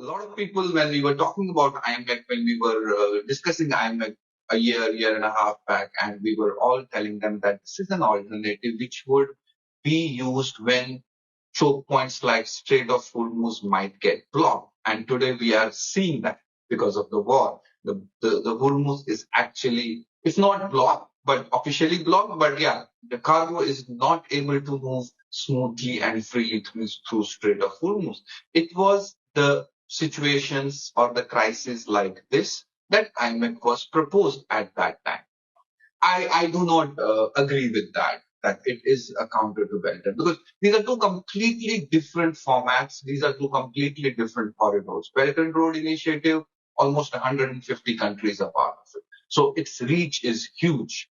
a lot of people, when we were talking about IMEC, when we were discussing IMEC a year and a half back, and we were all telling them that this is an alternative which would be used when choke points like Strait of Hormuz might get blocked. And today we are seeing that because of the war. The Hormuz is actually, it's not blocked, but officially blocked. But yeah, the cargo is not able to move smoothly and freely through Strait of Hormuz. It was the situations or the crisis like this that IMEC was proposed at that time. I do not agree with that it is a counter to Belt and because these are two completely different formats. These are two completely different corridors. Belt and Road Initiative, almost 150 countries are part of it. So its reach is huge.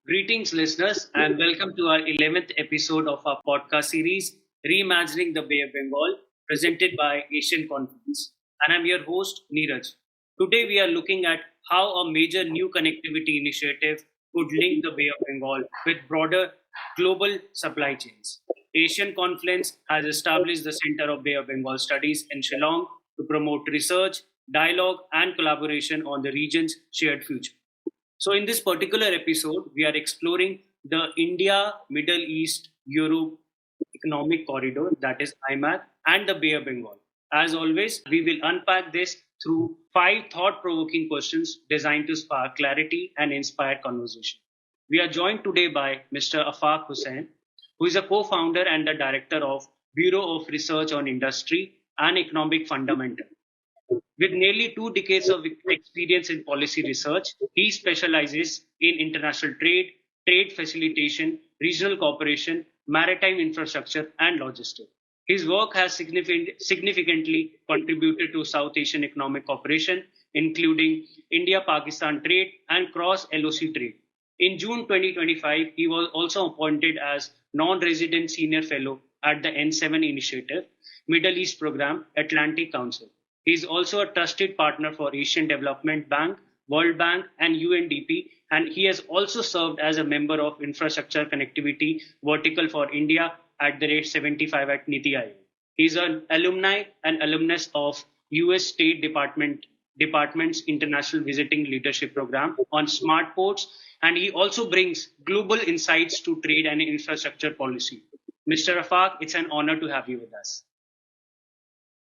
Greetings, listeners, and welcome to our 11th episode of our podcast series, Reimagining the Bay of Bengal, presented by Asian Confluence. And I'm your host, Neeraj. Today, we are looking at how a major new connectivity initiative could link the Bay of Bengal with broader global supply chains. Asian Confluence has established the Center of Bay of Bengal Studies in Shillong to promote research, dialogue, and collaboration on the region's shared future. So, in this particular episode, we are exploring the India, Middle East, Europe Economic Corridor, that is IMEC, and the Bay of Bengal. As always, we will unpack this through five thought provoking questions designed to spark clarity and inspire conversation. We are joined today by Mr. Afaq Hussain, who is a co founder and the director of Bureau of Research on Industry and Economic Fundamentals. With nearly 2 decades of experience in policy research, he specializes in international trade, trade facilitation, regional cooperation, maritime infrastructure, and logistics. His work has significantly contributed to South Asian economic cooperation, including India-Pakistan trade and cross-LOC trade. In June 2025, he was also appointed as non-resident senior fellow at the N7 Initiative, Middle East Program, Atlantic Council. He is also a trusted partner for Asian Development Bank, World Bank, and UNDP, and he has also served as a member of Infrastructure Connectivity Vertical for India at the rate 75 at Niti Aayog. He is an alumni and alumnus of US State Department's International Visiting Leadership Program on smart ports, and he also brings global insights to trade and infrastructure policy. Mr. Afaq, it's an honor to have you with us.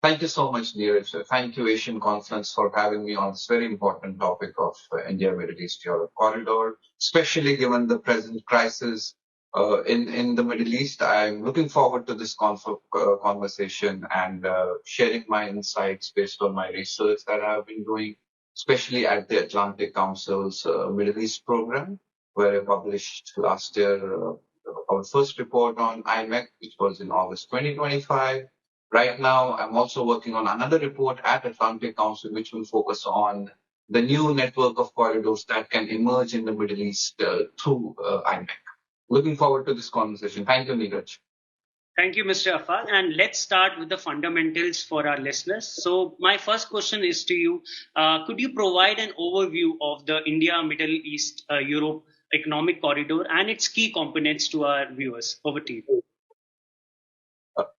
Thank you so much, Neeraj. Thank you, Asian Conference, for having me on this very important topic of India, Middle East, Europe corridor, especially given the present crisis in the Middle East. I'm looking forward to this conversation and sharing my insights based on my research that I've been doing, especially at the Atlantic Council's Middle East program, where I published last year our first report on IMEC, which was in August 2025. Right now, I'm also working on another report at Atlantic Council, which will focus on the new network of corridors that can emerge in the Middle East through IMEC. Looking forward to this conversation. Thank you, Neeraj. Thank you, Mr. Afaq. And let's start with the fundamentals for our listeners. So, my first question is to you. Could you provide an overview of the India, Middle East, Europe economic corridor and its key components to our viewers? Over to you.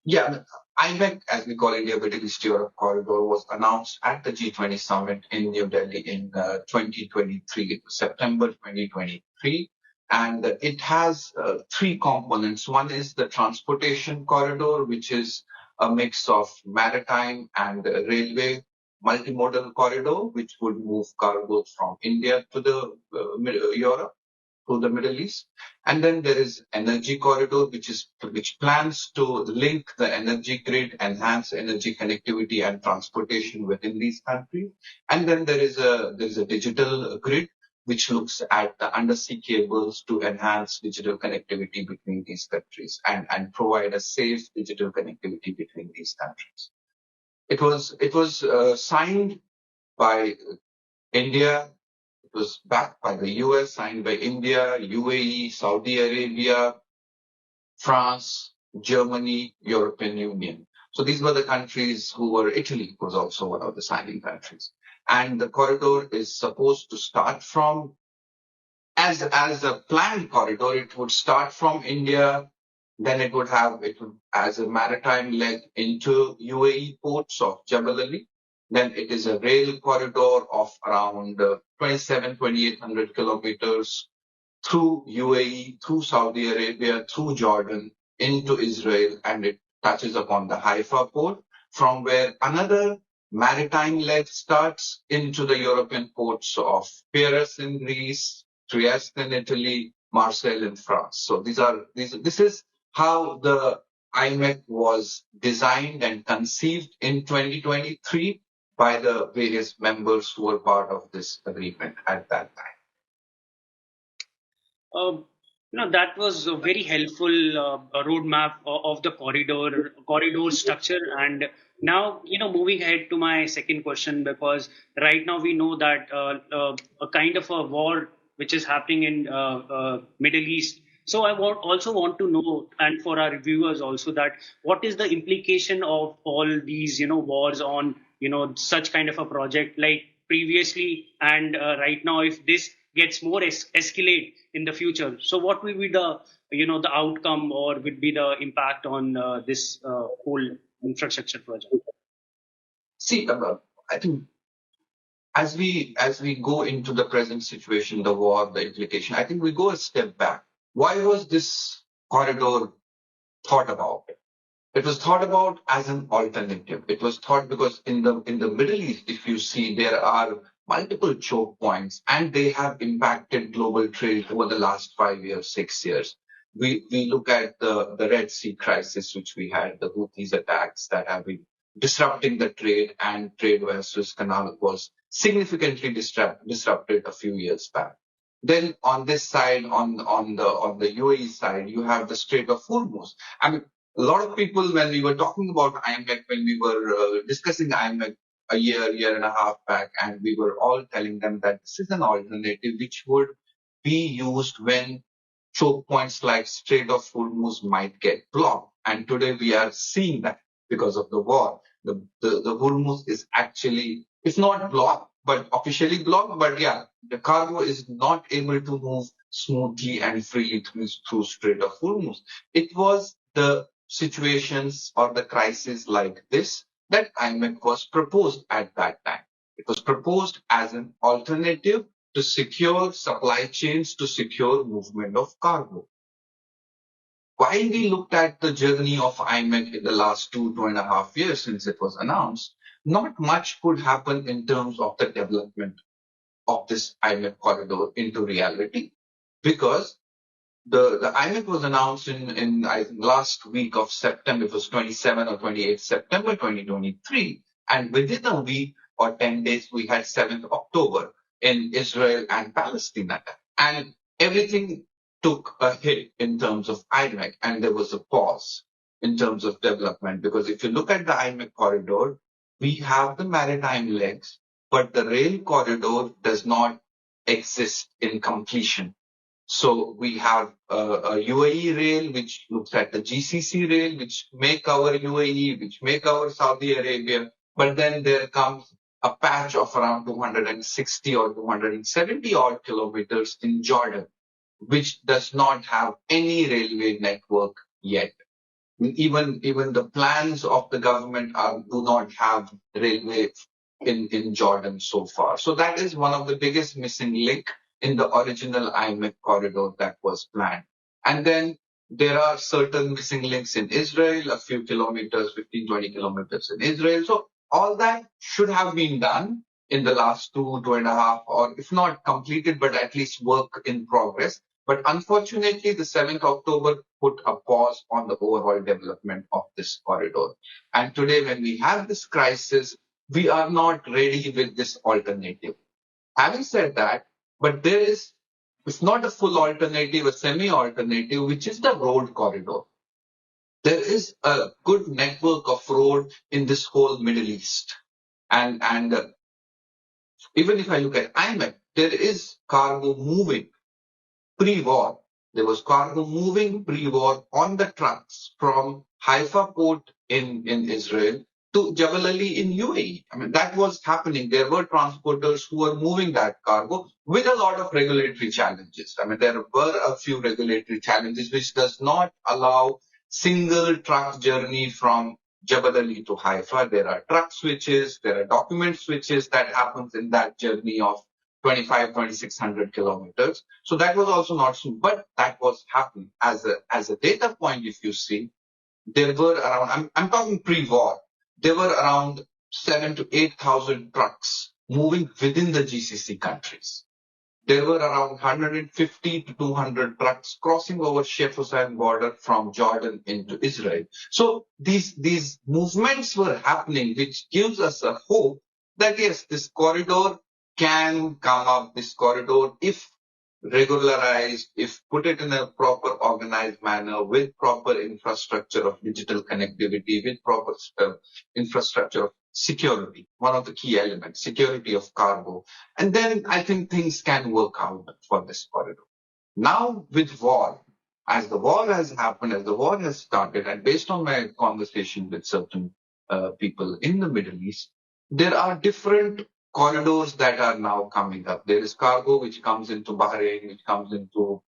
Yeah, IMEC, as we call India Middle East Europe Corridor, was announced at the G20 Summit in New Delhi in 2023, September 2023. And it has three components. One is the transportation corridor, which is a mix of maritime and railway multimodal corridor, which would move cargoes from India to the Europe to the Middle East. And then there is energy corridor, which plans to link the energy grid, enhance energy connectivity and transportation within these countries. And then there is a digital grid, which looks at the undersea cables to enhance digital connectivity between these countries and provide a safe digital connectivity between these countries. It was signed by India. It was backed by the US, signed by India, UAE, Saudi Arabia, France, Germany, European Union. So these were the countries who were, Italy was also one of the signing countries. And the corridor is supposed to start from as a planned corridor, it would start from India, then it would as a maritime leg into UAE ports of Jebel Ali. Then it is a rail corridor of around 2,800 kilometers through UAE, through Saudi Arabia, through Jordan, into Israel, and it touches upon the Haifa port, from where another maritime leg starts into the European ports of Paris in Greece, Trieste in Italy, Marseille in France. So this is how the IMEC was designed and conceived in 2023 by the various members who were part of this agreement at that time. Um, that was a very helpful roadmap of the corridor structure. And now, moving ahead to my second question, because right now we know that a kind of a war which is happening in Middle East. So I also want to know, and for our viewers also, that what is the implication of all these, wars on, such kind of a project like previously and right now, if this gets more escalate in the future. So what will be the the outcome or would be the impact on this whole infrastructure project? See, I think as we go into the present situation, the war, the implication, I think we go a step back. Why was this corridor thought about? It was thought about as an alternative. It was thought because in the Middle East, if you see, there are multiple choke points, and they have impacted global trade over the last 5 years, 6 years. We look at the Red Sea crisis, which we had, the Houthis attacks that have been disrupting the trade, and trade via Suez Canal was significantly disrupted a few years back. Then on this side, on the UAE side, you have the Strait of Hormuz. I mean, a lot of people, when we were talking about IMEC, when we were discussing IMEC a year and a half back, and we were all telling them that this is an alternative which would be used when choke points like Strait of Hormuz might get blocked. And today we are seeing that because of the war. The Hormuz is actually, it's not blocked, but officially blocked. But yeah, the cargo is not able to move smoothly and freely through Strait of Hormuz. It was the situations or the crisis like this that IMEC was proposed at that time. It was proposed as an alternative to secure supply chains, to secure movement of cargo. While we looked at the journey of IMEC in the last 2.5 years since it was announced, not much could happen in terms of the development of this IMEC corridor into reality, because the IMEC was announced in I think last week of September. It was 27 or 28 September 2023, and within a week or 10 days we had 7th October in Israel and Palestine, and everything took a hit in terms of IMEC, and there was a pause in terms of development, because if you look at the IMEC corridor, we have the maritime legs, but the rail corridor does not exist in completion. So we have a UAE rail, which looks at the GCC rail, which may cover UAE, which may cover Saudi Arabia. But then there comes a patch of around 260 or 270 odd kilometers in Jordan, which does not have any railway network yet. Even the plans of the government do not have railway in Jordan so far. So that is one of the biggest missing link in the original IMEC corridor that was planned. And then there are certain missing links in Israel, a few kilometers, 15, 20 kilometers in Israel. So all that should have been done in the last 2.5, or if not completed, but at least work in progress. But unfortunately, the 7th October put a pause on the overall development of this corridor. And today, when we have this crisis, we are not ready with this alternative. Having said that, but it's not a full alternative, a semi-alternative, which is the road corridor. There is a good network of road in this whole Middle East. And even if I look at IMEC, there is cargo moving pre-war. There was cargo moving pre-war on the trucks from Haifa port in Israel to Jebel Ali in UAE. I mean, that was happening. There were transporters who were moving that cargo with a lot of regulatory challenges. I mean, there were a few regulatory challenges which does not allow single truck journey from Jebel Ali to Haifa. There are truck switches, there are document switches that happens in that journey of 2,600 kilometers. So that was also not so, but that was happening. As a data point, if you see, there were around, I'm talking pre-war, there were around 7 to 8,000 trucks moving within the GCC countries. There were around 150 to 200 trucks crossing over Sheikh Hussain border from Jordan into Israel. So these movements were happening, which gives us a hope that yes, this corridor can come up, this corridor, if regularized, if put it in a proper organized manner with proper infrastructure of digital connectivity, with proper infrastructure of security, one of the key elements, security of cargo. And then I think things can work out for this corridor. Now with war, as the war has happened, as the war has started, and based on my conversation with certain people in the Middle East, there are different corridors that are now coming up. There is cargo which comes into Bahrain, which comes into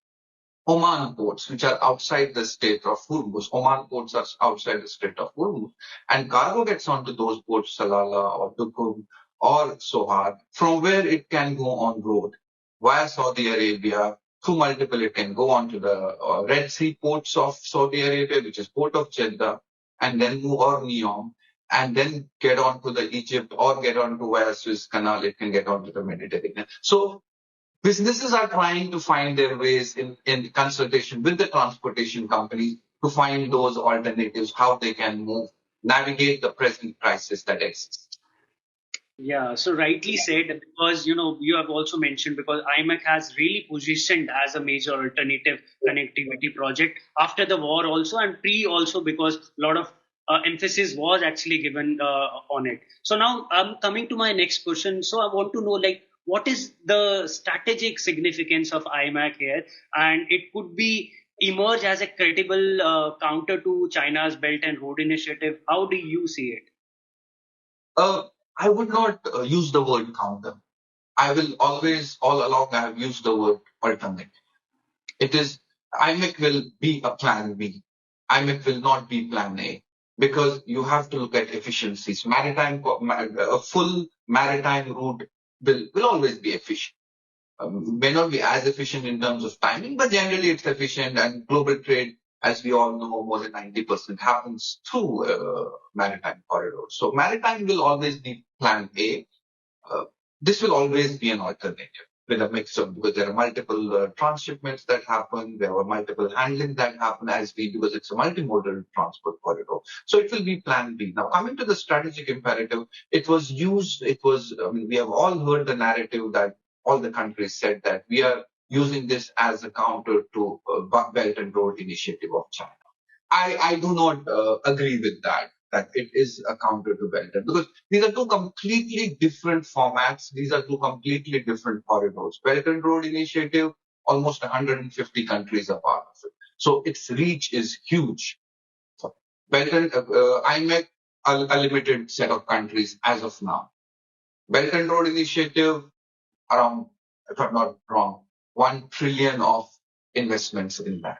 Oman ports, which are outside the Strait of Hormuz. Oman ports are outside the Strait of Hormuz. And cargo gets onto those ports, Salalah or Duqm or Sohar, from where it can go on road via Saudi Arabia. Through multiple, it can go on to the Red Sea ports of Saudi Arabia, which is port of Jeddah, and then move or Neom, and then get on to the Egypt or get on to via Suez Canal, it can get onto the Mediterranean. So businesses are trying to find their ways in consultation with the transportation companies to find those alternatives, how they can move, navigate the present crisis that exists. Yeah, so rightly said, because you have also mentioned, because IMEC has really positioned as a major alternative connectivity project after the war also, and pre also, because a lot of emphasis was actually given on it. So now I'm coming to my next question. So I want to know, like, what is the strategic significance of IMEC here, and it could be emerge as a credible counter to China's Belt and Road Initiative. How do you see it? Uh, I would not use the word counter. I will always, all along, I have used the word alternate. It is, IMEC will be a plan B. IMEC will not be plan A, because you have to look at efficiencies. A full maritime route will always be efficient. May not be as efficient in terms of timing, but generally it's efficient, and global trade, as we all know, more than 90% happens through maritime corridors. So maritime will always be plan A. Uh, this will always be an alternative with a mix of, because there are multiple transshipments that happen, there are multiple handling that happen because it's a multimodal transport corridor. So it will be plan B. Now, coming to the strategic imperative, we have all heard the narrative that all the countries said that we are using this as a counter to Belt and Road Initiative of China. I do not agree with that it is a counter to Belton, because these are two completely different formats. These are two completely different corridors. Belt and Road Initiative, almost 150 countries are part of it. So its reach is huge. So IMEC, a limited set of countries as of now. Belt and Road Initiative, around, if I'm not wrong, 1 trillion of investments in that.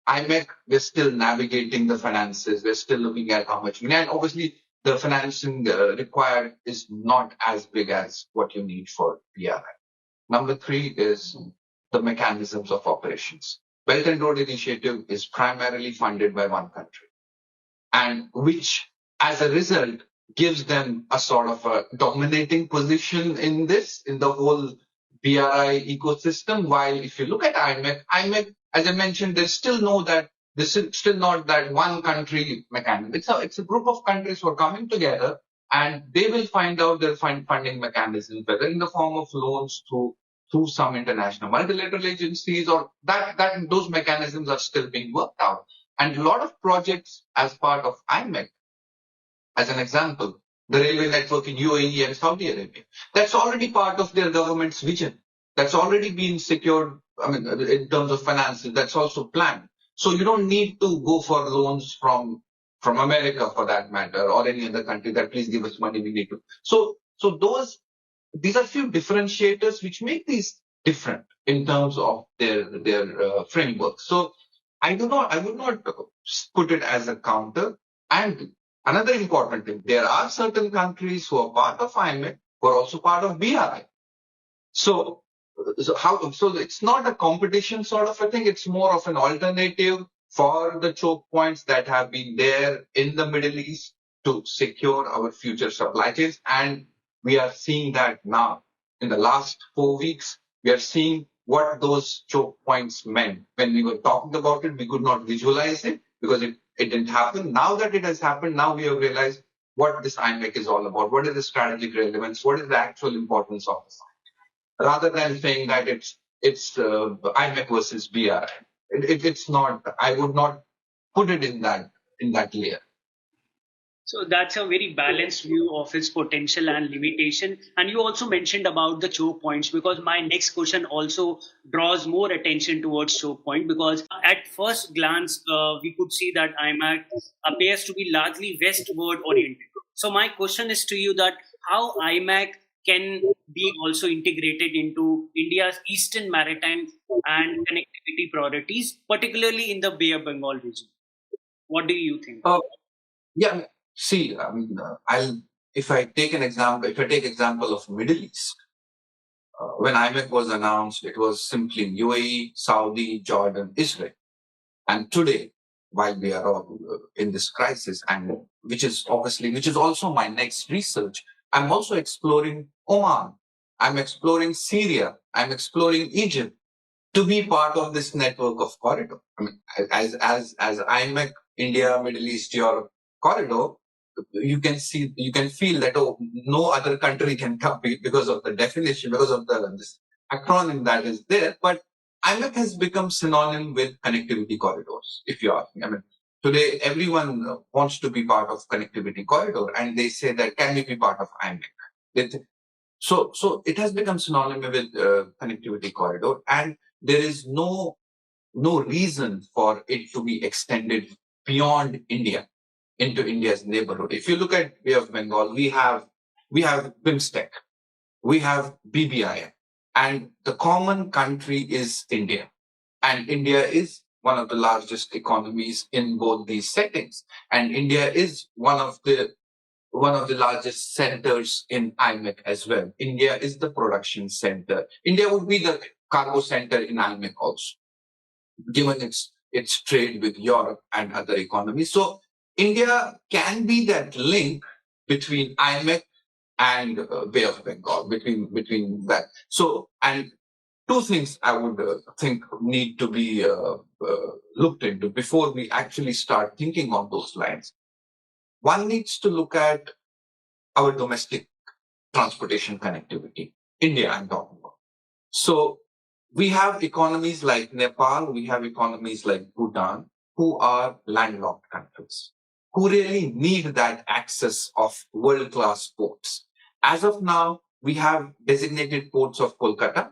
IMEC, we're still navigating the finances. We're still looking at how much. And obviously, the financing required is not as big as what you need for BRI. Number 3 is the mechanisms of operations. Belt and Road Initiative is primarily funded by one country, and which, as a result, gives them a sort of a dominating position in the whole BRI ecosystem. While if you look at IMEC, as I mentioned, there's still not that one country mechanism. It's a group of countries who are coming together, and they will find out their funding mechanisms, whether in the form of loans through some international multilateral agencies, or that those mechanisms are still being worked out. And a lot of projects as part of IMEC, as an example, the railway network in UAE and Saudi Arabia, that's already part of their government's vision. That's already been secured. I mean, in terms of finances, that's also planned. So you don't need to go for loans from from America for that matter, or any other country that please give us money, we need to. These are few differentiators which make these different in terms of their framework. So I would not put it as a counter. And another important thing, there are certain countries who are part of IMEC who are also part of BRI. So, so it's not a competition sort of a thing. It's more of an alternative for the choke points that have been there in the Middle East to secure our future supply chains. And we are seeing that now. In the last 4 weeks, we are seeing what those choke points meant. When we were talking about it, we could not visualize it because it didn't happen. Now that it has happened, now we have realized what this IMEC is all about. What is the strategic relevance? What is the actual importance of this? Rather than saying that it's IMEC versus BRI. It's not. I would not put it in that layer. So that's a very balanced view of its potential and limitation. And you also mentioned about the choke points, because my next question also draws more attention towards choke point, because at first glance, we could see that IMAC appears to be largely westward oriented. So my question is to you that how IMAC can be also integrated into India's eastern maritime and connectivity priorities, particularly in the Bay of Bengal region. What do you think? Yeah. See, I mean, if I take example of Middle East, when IMEC was announced, it was simply UAE, Saudi, Jordan, Israel. And today, while we are all in this crisis, and which is also my next research, I'm also exploring Oman. I'm exploring Syria. I'm exploring Egypt to be part of this network of corridor. I mean, as IMEC, India, Middle East, Europe corridor, you can feel that no other country can compete because of the definition, because of this acronym that is there. But IMEC has become synonym with connectivity corridors, if you ask me. I mean, today everyone wants to be part of connectivity corridor, and they say that can we be part of IMEC? So it has become synonym with connectivity corridor, and there is no reason for it to be extended beyond India into India's neighborhood. If you look at Bay of Bengal, we have BIMSTEC, we have BBI, and the common country is India. And India is one of the largest economies in both these settings. And India is one of the largest centers in IMEC as well. India is the production center. India would be the cargo center in IMEC also, given its trade with Europe and other economies. So India can be that link between IMEC and Bay of Bengal, between that. So, and two things I would think need to be looked into before we actually start thinking on those lines. One needs to look at our domestic transportation connectivity. India, I'm talking about. So we have economies like Nepal, we have economies like Bhutan, who are landlocked countries, who really need that access of world-class ports. As of now, we have designated ports of Kolkata,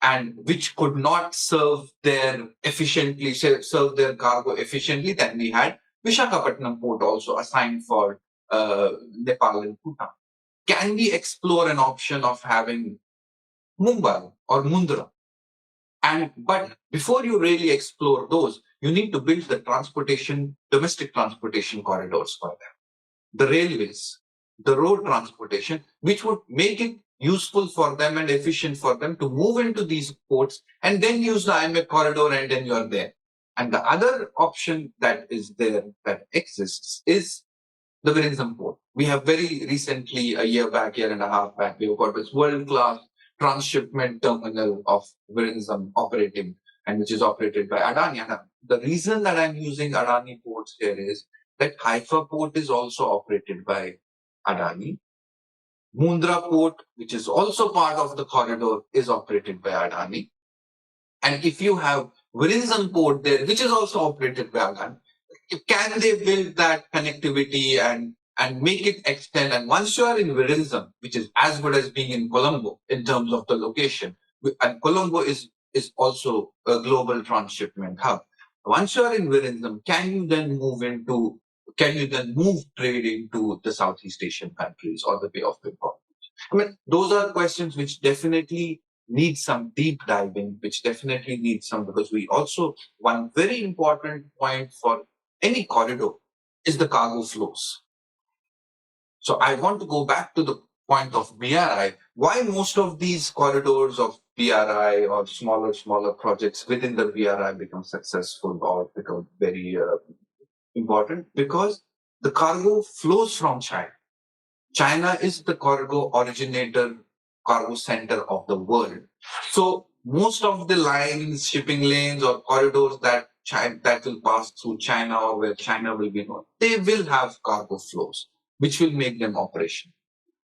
and which could not serve their cargo efficiently. Then we had Vishakhapatnam port also assigned for Nepal and Bhutan. Can we explore an option of having Mumbai or Mundra? But before you really explore those, you need to build the domestic transportation corridors for them. The railways, the road transportation, which would make it useful for them and efficient for them to move into these ports and then use the IMEC corridor, and then you're there. And the other option that is there, that exists, is the Virinzam port. We have very recently, a year and a half back, we have got this world-class transshipment terminal of Virinzam operating, and which is operated by Adani. And the reason that I'm using Adani ports here is that Haifa port is also operated by Adani. Mundra port, which is also part of the corridor, is operated by Adani. And if you have Virinzam port there, which is also operated by Adani, can they build that connectivity and make it extend? And once you are in Virinzam, which is as good as being in Colombo in terms of the location, and Colombo is also a global transshipment hub. Once you are in Virinzam, can you then move into can you then move trade into the Southeast Asian countries or the Bay of Bengal? I mean, those are questions which definitely need some deep diving, which definitely need some, because we also, one very important point for any corridor is the cargo flows. So I want to go back to the point of BRI. Why most of these corridors of BRI or smaller projects within the BRI become successful or become very important? Because the cargo flows from China. China is the cargo originator, cargo center of the world. So most of the lines, shipping lanes or corridors that will pass through China or where China will be known, they will have cargo flows, which will make them operational.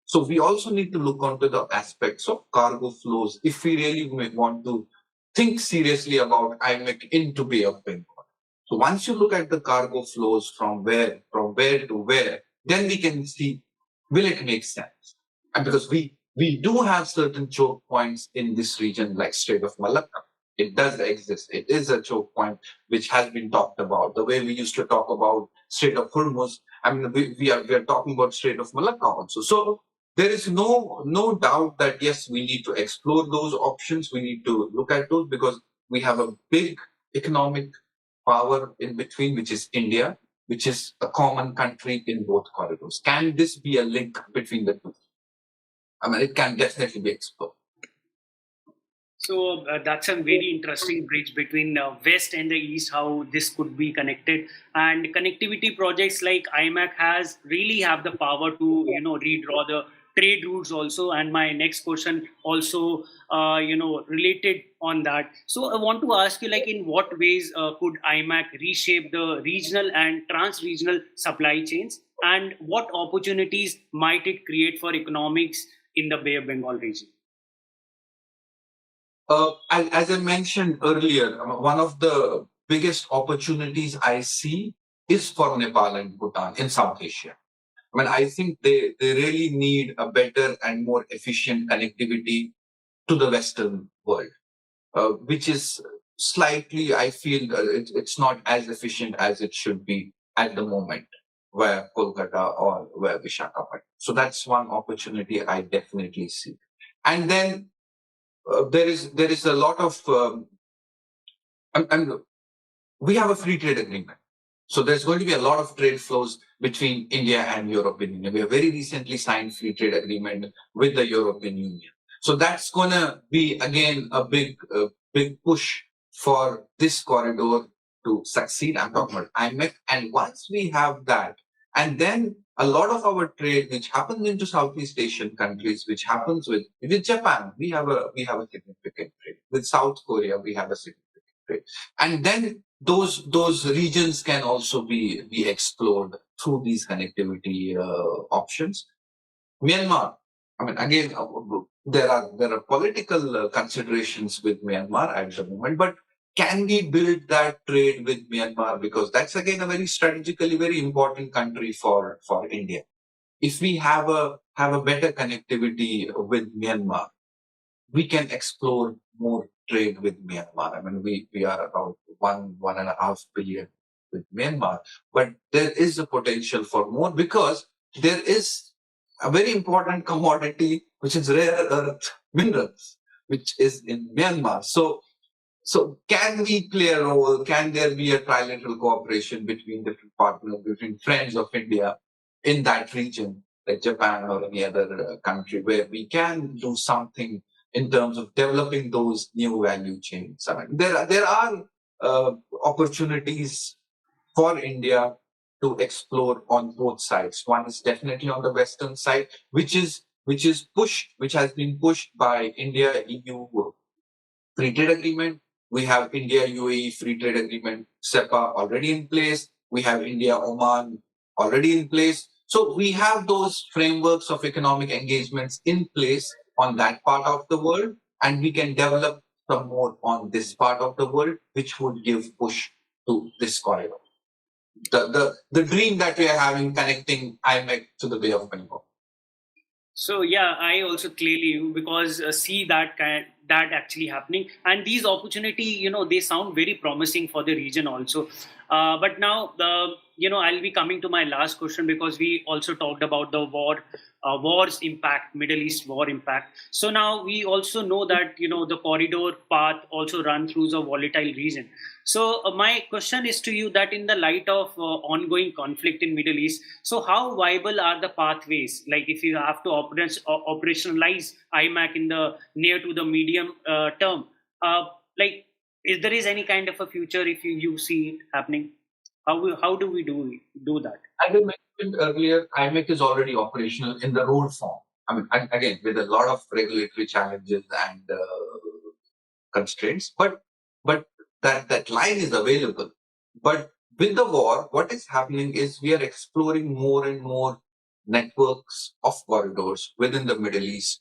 So we also need to look onto the aspects of cargo flows if we really want to think seriously about IMEC into Bay of Bengal. So once you look at the cargo flows from where to where, then we can see, will it make sense? And because we do have certain choke points in this region, like Strait of Malacca. It does exist. It is a choke point which has been talked about. The way we used to talk about Strait of Hormuz, I mean, we are talking about Strait of Malacca also. So there is no doubt that yes, we need to explore those options. We need to look at those because we have a big economic power in between, which is India, which is a common country in both corridors. Can this be a link between the two? I mean, it can definitely be explored. So that's a very interesting bridge between West and the East, how this could be connected. And connectivity projects like IMEC has really have the power to, redraw the trade routes also. And my next question also, related on that. So I want to ask you, like, in what ways could IMEC reshape the regional and trans-regional supply chains? And what opportunities might it create for economics in the Bay of Bengal region? As I mentioned earlier, one of the biggest opportunities I see is for Nepal and Bhutan in South Asia. I mean, I think they really need a better and more efficient connectivity to the Western world, which is slightly, I feel, it's not as efficient as it should be at the moment, via Kolkata or via Visakhapatnam. So that's one opportunity I definitely see. And then there is a lot of and we have a free trade agreement. So there's going to be a lot of trade flows between India and European Union. We have very recently signed free trade agreement with the European Union. So that's going to be again a big push for this corridor to succeed. I'm talking about IMEC. And once we have that, and then a lot of our trade, which happens into Southeast Asian countries, which happens with Japan, we have a significant trade. With South Korea, we have a significant trade. And then those regions can also be explored through these connectivity options. Myanmar, I mean, again, there are political considerations with Myanmar at the moment, but can we build that trade with Myanmar? Because that's again a very strategically very important country for India. If we have a better connectivity with Myanmar, we can explore more trade with Myanmar. I mean, we are about 1.5 billion with Myanmar, but there is a potential for more because there is a very important commodity, which is rare earth minerals, which is in Myanmar. So can we play a role? Can there be a trilateral cooperation between different partners, between friends of India in that region, like Japan or any other country, where we can do something in terms of developing those new value chains? I mean, there are opportunities for India to explore on both sides. One is definitely on the Western side, which has been pushed by India EU free trade agreement. We have India UAE free trade agreement, SEPA already in place. We have India Oman already in place. So we have those frameworks of economic engagements in place on that part of the world, and we can develop some more on this part of the world, which would give push to this corridor. The dream that we are having connecting IMEC to the Bay of Bengal. So yeah, I also clearly because see that that actually happening. And these opportunity, they sound very promising for the region also. But now, I'll be coming to my last question, because we also talked about the war's impact, Middle East war impact. So now we also know that the corridor path also run through the volatile region. So my question is to you, that in the light of ongoing conflict in Middle East, so how viable are the pathways? Like, if you have to operationalize IMEC in the near to the medium term, like, if there is any kind of a future, if you see it happening, how do we do that? As I mentioned earlier, IMEC is already operational in the road form. I mean, again, with a lot of regulatory challenges and constraints, but that line is available. But with the war, what is happening is we are exploring more and more networks of corridors within the Middle East,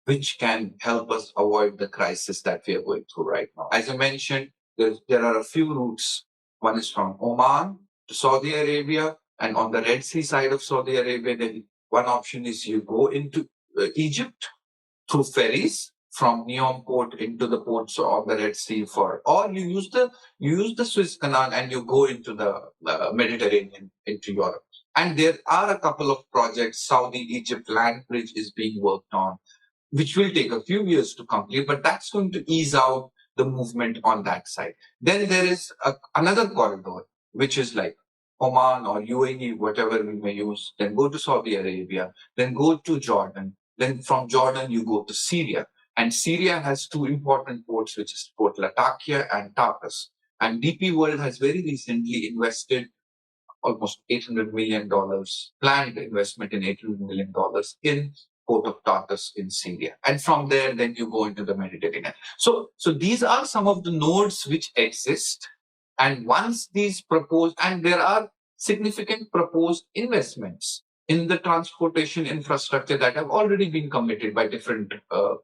which can help us avoid the crisis that we are going through right now. As I mentioned, there are a few routes. One is from Oman to Saudi Arabia, and on the Red Sea side of Saudi Arabia, then one option is you go into Egypt through ferries from Neom port into the ports of the Red Sea, or you use the Suez Canal and you go into the Mediterranean, into Europe. And there are a couple of projects. Saudi-Egypt land bridge is being worked on, which will take a few years to complete, but that's going to ease out the movement on that side. Then there is another corridor, which is like Oman or UAE, whatever we may use, then go to Saudi Arabia, then go to Jordan, then from Jordan you go to Syria. And Syria has two important ports, which is Port Latakia and Tartus. And DP World has very recently invested almost $800 million, planned investment in $800 million in port of Tartus in Syria. And from there, then you go into the Mediterranean. So these are some of the nodes which exist. And once these proposed, and there are significant proposed investments in the transportation infrastructure that have already been committed by different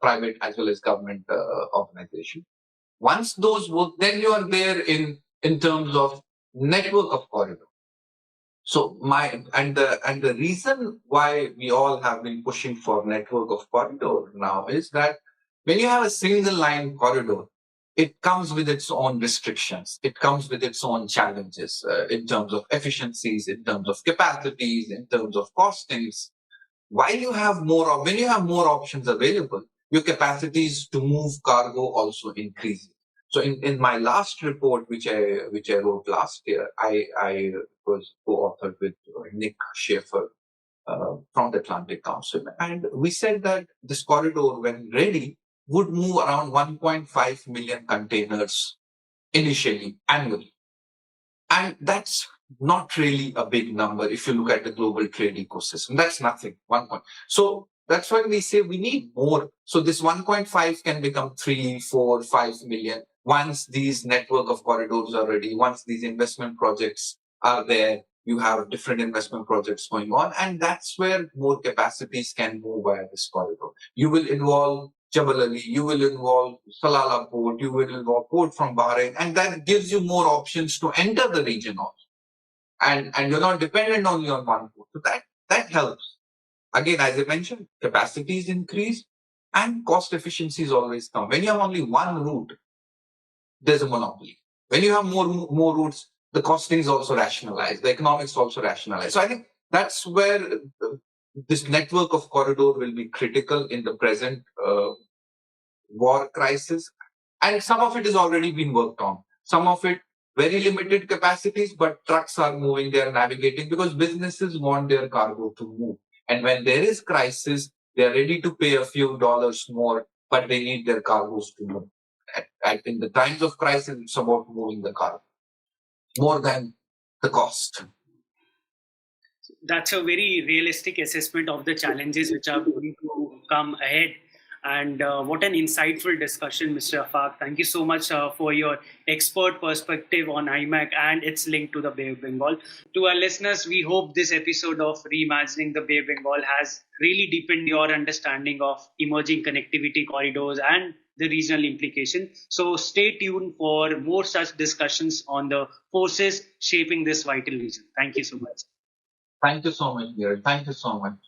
private as well as government organizations. Once those work, then you are there in terms of network of corridors. So the reason why we all have been pushing for network of corridor now is that when you have a single line corridor, it comes with its own restrictions. It comes with its own challenges in terms of efficiencies, in terms of capacities, in terms of costings. When you have more options available, your capacities to move cargo also increases. So in my last report, which I wrote last year, I was co-authored with Nick Schaefer from the Atlantic Council, and we said that this corridor, when ready, would move around 1.5 million containers initially annually. And that's not really a big number if you look at the global trade ecosystem. That's nothing, 1 point. So that's why we say we need more. So this 1.5 can become 3, 4, 5 million once these network of corridors are ready, once these investment projects are there. You have different investment projects going on, and that's where more capacities can move via this corridor. You will involve Jabal Ali, you will involve Salalah port, you will involve port from Bahrain, and that gives you more options to enter the region also. And you're not dependent only on one port. So that helps. Again, as I mentioned, capacities increase and cost efficiencies always come. When you have only one route, there's a monopoly. When you have more routes, the costing is also rationalized, the economics also rationalized. So I think that's where this network of corridor will be critical in the present war crisis. And some of it has already been worked on. Some of it, very limited capacities, but trucks are moving, they are navigating because businesses want their cargo to move. And when there is crisis, they are ready to pay a few dollars more, but they need their cargoes to move. In the times of crisis, it's about moving the cargo more than the cost. That's a very realistic assessment of the challenges which are going to come ahead. And what an insightful discussion, Mr. Afaq. Thank you so much for your expert perspective on IMEC and its link to the Bay of Bengal. To our listeners, we hope this episode of Reimagining the Bay of Bengal has really deepened your understanding of emerging connectivity corridors and the regional implication. So stay tuned for more such discussions on the forces shaping this vital region. Thank you so much. Thank you so much, Neeraj. Thank you so much.